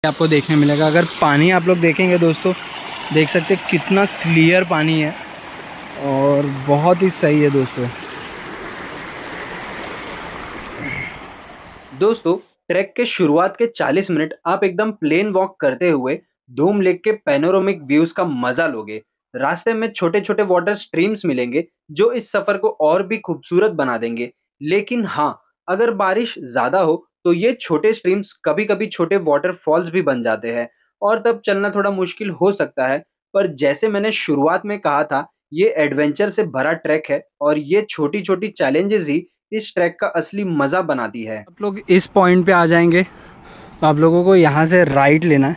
आपको देखने मिलेगा। अगर पानी आप लोग देखेंगे दोस्तों, देख सकते हैं कितना क्लियर पानी है और बहुत ही सही है दोस्तों। दोस्तों, ट्रैक के शुरुआत के 40 मिनट आप एकदम प्लेन वॉक करते हुए धूम लेक के पैनोरामिक व्यूज का मजा लोगे। रास्ते में छोटे छोटे वाटर स्ट्रीम्स मिलेंगे जो इस सफर को और भी खूबसूरत बना देंगे। लेकिन हाँ, अगर बारिश ज्यादा हो तो ये छोटे स्ट्रीम्स कभी कभी छोटे वाटरफॉल्स भी बन जाते हैं और तब चलना थोड़ा मुश्किल हो सकता है। पर जैसे मैंने शुरुआत में कहा था, ये एडवेंचर से भरा ट्रैक है और ये छोटी छोटी चैलेंजेस ही इस ट्रैक का असली मजा बनाती है। आप लोग इस पॉइंट पे आ जाएंगे तो आप लोगों को यहाँ से राइट लेना है।